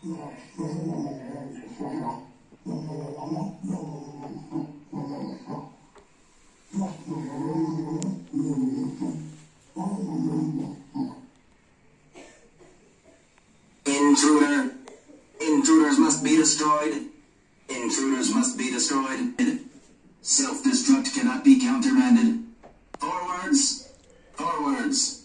Intruders must be destroyed. Intruders must be destroyed. Self-destruct cannot be countermanded. Forwards. Forwards.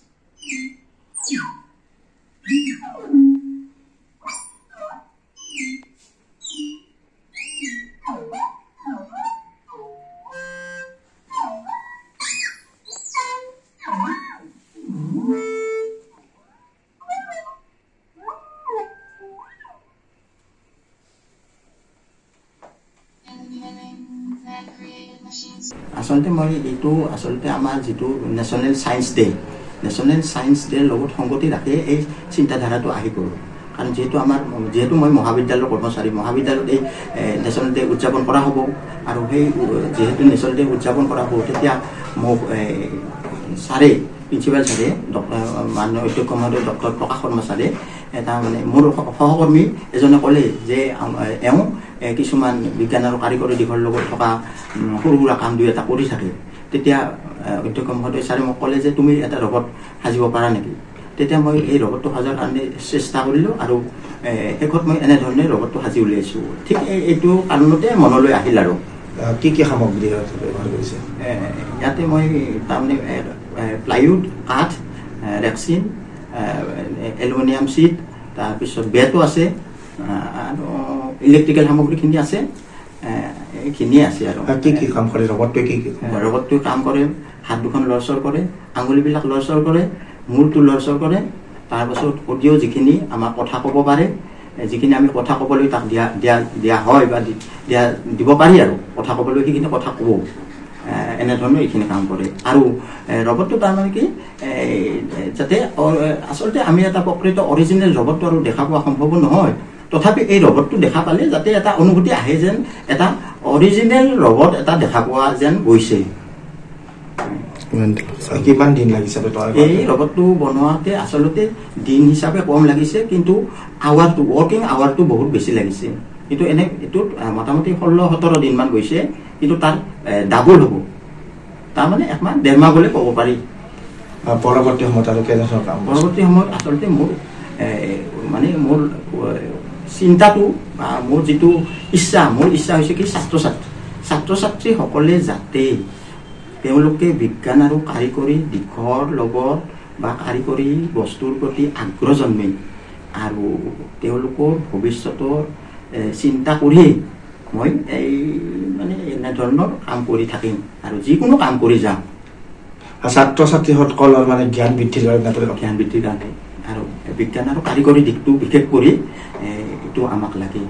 আসলতে মই এইটো আসলতে আমাৰ যেটো ন্যাশনাল সায়েন্স ডে লগত সংগতি ৰাখি এই চিন্তাধাৰাটো আহি গ'ল কাৰণ যেহেতু মই মহাবিদ্যালয়ৰ কৰ্মচাৰী মহাবিদ্যালয়ত এই ন্যাশনাল ডে উদযাপন কৰা হ'ব আৰু সেই যেহেতু ন্যাশনাল ডে উদযাপন কৰা হ'ব তেতিয়া মোক ছাৰে প্ৰিন্সিপাল ছাৰে মাননীয় অধ্যক্ষ মহোদয় ডক্টৰ প্ৰকাশ শৰ্মা ছাৰে এটা মানে মোৰ সহকৰ্মী এজনে ক'লে যে এওঁ কিছুমান বিজ্ঞান আৰু কাৰিকৰী দিশৰ লগত থকা সৰু সুৰা কাম দুই এটা কৰি থাকে তেতিয়া অধ্যক্ষ মহোদয় ছাৰে মোক ক'লে যে তুমি এটা ৰবট সাজিব পাৰা নেকি তেতিয়া মই এই ৰবটটো সাজাৰ কাৰণে চেষ্টা কৰিলোঁ আৰু শেষত মই এনেধৰণে ৰবটটো সাজি উলিয়াইছোঁ ঠিক এইটো কাৰণতে মনলৈ আহিল আৰু কি সামগ্ৰী ব্যৱহাৰ কৰিছে ইয়াতে মই তাৰমানে প্লাইউড কাঠ ৰেক্সিন এলুমিনিয়াম চিট তাৰপিছত বেটো আছে আৰু ইলেক্ট্ৰিকেল সামগ্ৰীখিনি আছে এইখিনিয়ে আছে আৰু কি কাম কৰে ৰবটটোৱে কাম কৰে হাত দুখন লৰচৰ কৰে আঙুলিবিলাক লৰচৰ কৰে মূৰটো লৰচৰ কৰে তাৰপাছত অডিঅ' যিখিনি আমাৰ কথা ক'ব পাৰে যিখিনি আমি কথা ক'বলৈ তাক দিয়া হয় বা দিব পাৰি আৰু কথা ক'বলৈ সেইখিনি কথা ক'ব এনেধৰণৰ এইখিনি কাম কৰে আৰু ৰবটটো তাৰমানে কি যাতে আচলতে আমি এটা প্ৰকৃত অৰিজিনেল ৰবটটো আৰু দেখা পোৱা সম্ভৱ নহয় তথাপি এই ৰবটটো দেখা পালে যাতে এটা অনুভূতি আহে যেন এটা অৰিজিনেল ৰবট এটা দেখা পোৱা যেন গৈছে কিমান দিন লাগিছে এই ৰবটটো বনোৱাতে আচলতে দিন হিচাপে কম লাগিছে কিন্তু ৱৰ্কিং আৱাৰটো বহুত বেছি লাগিছে কিন্তু এনে এইটোত মোটামুটি 16-17 দিনমান গৈছে কিন্তু তাৰ ডাবল হ'ব তাৰমানে একমাহ ডেৰমাহ বুলি ক'ব পাৰি পৰৱৰ্তী সময়ত আৰু কেনেধৰণৰ কাম পৰৱৰ্তী সময়ত আচলতে মোৰ মানে মোৰ চিন্তাটো মোৰ যিটো মোৰ ইচ্ছা হৈছে কি ছাত্ৰ ছাত্ৰীসকলে যাতে তেওঁলোকে বিজ্ঞান আৰু কাৰিকৰী দিশৰ লগত বা কাৰিকৰী বস্তুৰ প্ৰতি আগ্ৰহ জন্মে আৰু তেওঁলোকৰ ভৱিষ্যতৰ চিন্তা কৰি মই এই মানে এনেধৰণৰ কাম কৰি থাকিম আৰু যিকোনো কাম কৰি যাম ছাত্ৰ ছাত্ৰীসকলৰ মানে জ্ঞান বৃদ্ধিৰ কাৰণে আৰু বিজ্ঞান আৰু কাৰিকৰী দিশটো বিশেষ কৰি এইটো আমাক লাগে